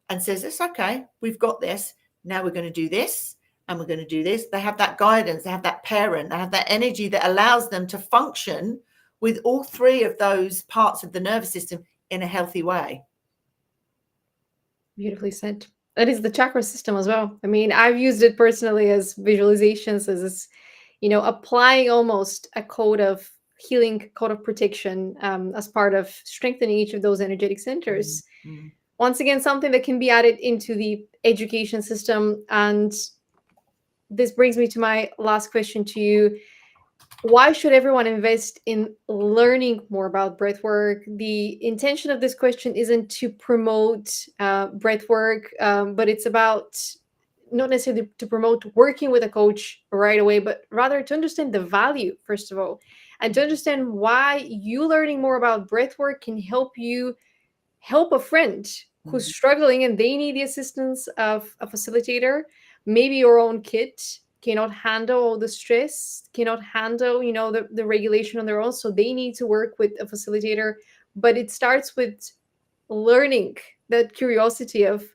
and says, it's okay, we've got this. Now we're going to do this and we're going to do this. They have that guidance, they have that parent, they have that energy that allows them to function with all three of those parts of the nervous system in a healthy way. Beautifully said. That is the chakra system as well. I mean, I've used it personally as visualizations, as this, applying almost a code of healing, code of protection, as part of strengthening each of those energetic centers. Mm-hmm. Once again, something that can be added into the education system. And this brings me to my last question to you. Why should everyone invest in learning more about breathwork? The intention of this question isn't to promote breathwork, but it's about not necessarily to promote working with a coach right away, but rather to understand the value, first of all, and to understand why you learning more about breathwork can help you help a friend who's struggling and they need the assistance of a facilitator. Maybe your own kid cannot handle all the stress, cannot handle, the regulation on their own. So they need to work with a facilitator. But it starts with learning, that curiosity of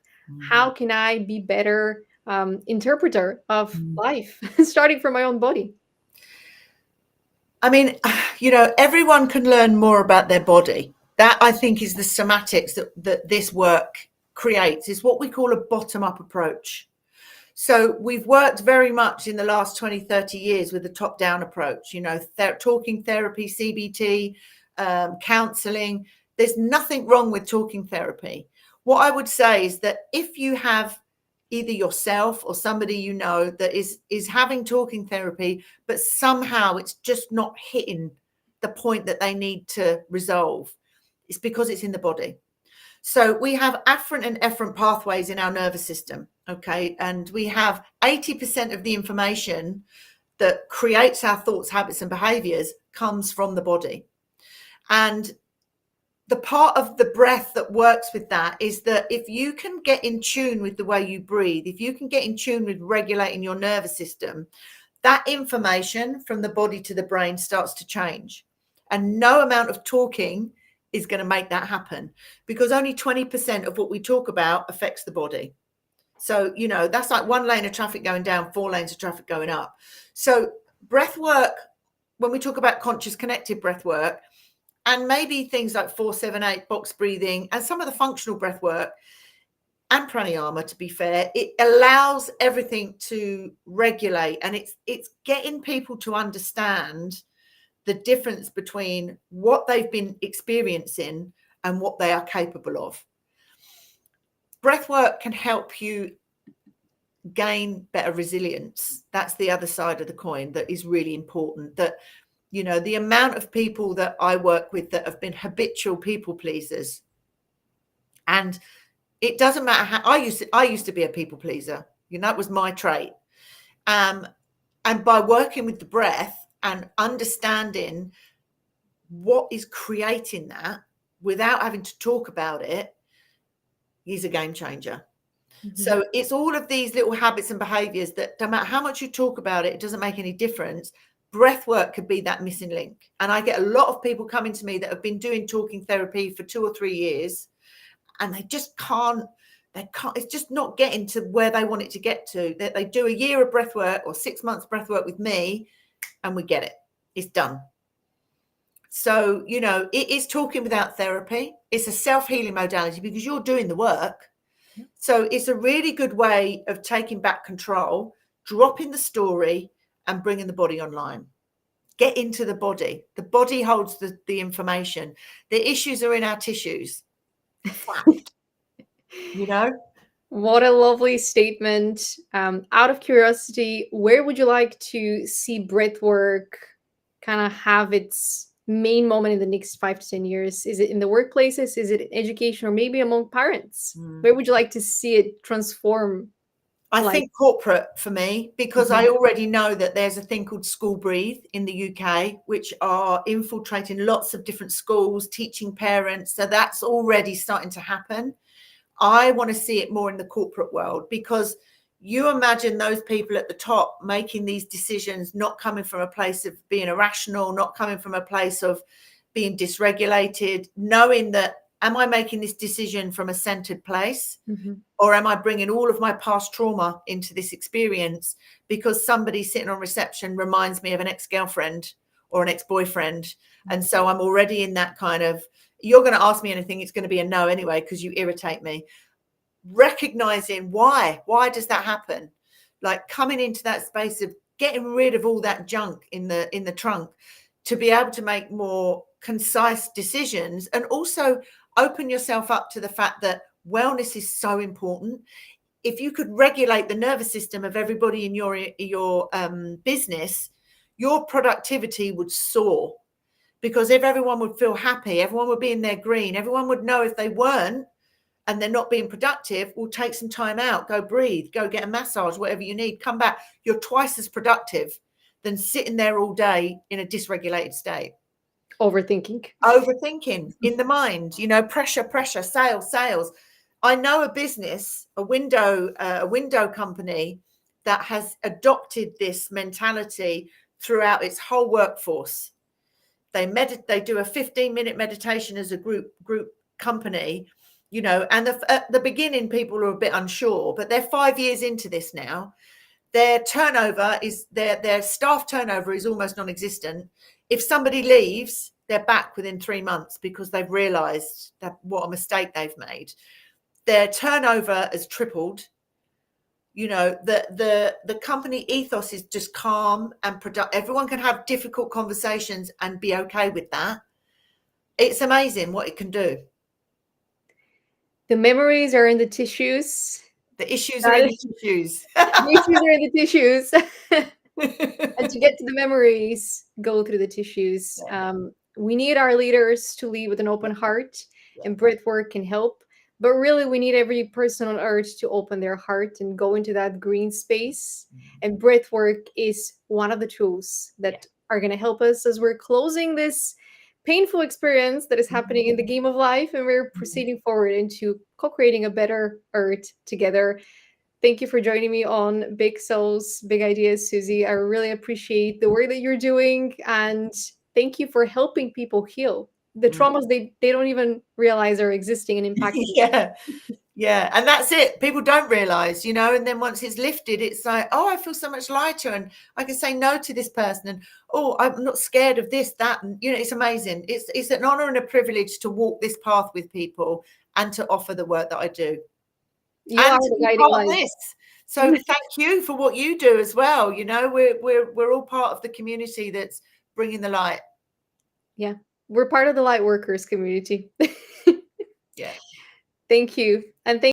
how can I be better interpreter of life, starting from my own body. I mean, everyone can learn more about their body. That, I think, is the somatics that this work creates. Is what we call a bottom-up approach. So we've worked very much in the last 20, 30 years with a top-down approach, talking therapy, CBT, counseling. There's nothing wrong with talking therapy. What I would say is that if you have either yourself or somebody that is having talking therapy, but somehow it's just not hitting the point that they need to resolve, it's because it's in the body. So we have afferent and efferent pathways in our nervous system, okay? And we have 80% of the information that creates our thoughts, habits, and behaviors comes from the body. And the part of the breath that works with that is that if you can get in tune with the way you breathe, if you can get in tune with regulating your nervous system, that information from the body to the brain starts to change. And no amount of talking is going to make that happen, because only 20% of what we talk about affects the body. So, that's like 1 lane of traffic going down, 4 lanes of traffic going up. So breath work, when we talk about conscious connected breath work, and maybe things like 4-7-8 box breathing and some of the functional breath work and pranayama, to be fair, it allows everything to regulate, and it's getting people to understand the difference between what they've been experiencing and what they are capable of. Breath work can help you gain better resilience. That's the other side of the coin that is really important. That the amount of people that I work with that have been habitual people pleasers, and it doesn't matter how I used to be a people pleaser. That was my trait. And by working with the breath and understanding what is creating that without having to talk about it is a game changer. So it's all of these little habits and behaviors that no matter how much you talk about it, it doesn't make any difference. Breath work could be that missing link. And I get a lot of people coming to me that have been doing talking therapy for 2 or 3 years, and they just can't, it's just not getting to where they want it to get to. That they do a year of breath work or 6 months breath work with me, and we get it. It's done. So, it is talking without therapy. It's a self-healing modality because you're doing the work. So it's a really good way of taking back control, dropping the story, and bringing the body online. Get into the body. The body holds the information. The issues are in our tissues. What a lovely statement. Out of curiosity, where would you like to see breathwork kind of have its main moment in the next 5 to 10 years? Is it in the workplaces? Is it in education, or maybe among parents? Where would you like to see it transform? I Like, think corporate for me, because I already know that there's a thing called School Breathe in the UK, which are infiltrating lots of different schools, teaching parents. So that's already starting to happen. I want to see it more in the corporate world, because you imagine those people at the top making these decisions, not coming from a place of being irrational, not coming from a place of being dysregulated, knowing that, am I making this decision from a centered place? Or am I bringing all of my past trauma into this experience because somebody sitting on reception reminds me of an ex-girlfriend or an ex-boyfriend? And so I'm already in that kind of, you're going to ask me anything, it's going to be a no anyway, because you irritate me. Recognizing why does that happen? Like coming into that space of getting rid of all that junk in the trunk to be able to make more concise decisions, and also open yourself up to the fact that wellness is so important. If you could regulate the nervous system of everybody in your business, your productivity would soar, because if everyone would feel happy, everyone would be in their green, everyone would know if they weren't and they're not being productive, we'll take some time out, go breathe, go get a massage, whatever you need, come back. You're twice as productive than sitting there all day in a dysregulated state. overthinking In the mind, pressure, sales. I know a business, a window company that has adopted this mentality throughout its whole workforce. They do a 15-minute meditation as a group company, and at the beginning people are a bit unsure, but they're 5 years into this now. Their turnover is their staff turnover is almost non-existent. If somebody leaves, they're back within 3 months because they've realized that what a mistake they've made. Their turnover has tripled. The company ethos is just calm and productive. Everyone can have difficult conversations and be okay with that. It's amazing what it can do. The memories are in the tissues. The issues are in the tissues. The issues are in the tissues. And to get to the memories, go through the tissues. We need our leaders to lead with an open heart, and Breathwork can help. But really, we need every person on earth to open their heart and go into that green space. And Breathwork is one of the tools that are going to help us as we're closing this painful experience that is happening in the game of life, and we're proceeding forward into co-creating a better earth together. Thank you for joining me on Big Souls, Big Ideas, Susie. I really appreciate the work that you're doing, and thank you for helping people heal the traumas they don't even realize are existing and impacting. Yeah. And that's it. People don't realize, and then once it's lifted, it's like, oh, I feel so much lighter, and I can say no to this person, and oh, I'm not scared of this, that, and it's amazing. It's an honor and a privilege to walk this path with people and to offer the work that I do. You are the guiding light. So thank you for what you do as well. We're all part of the community that's bringing the light. Yeah, we're part of the Lightworkers community. Yeah. Thank you. And thank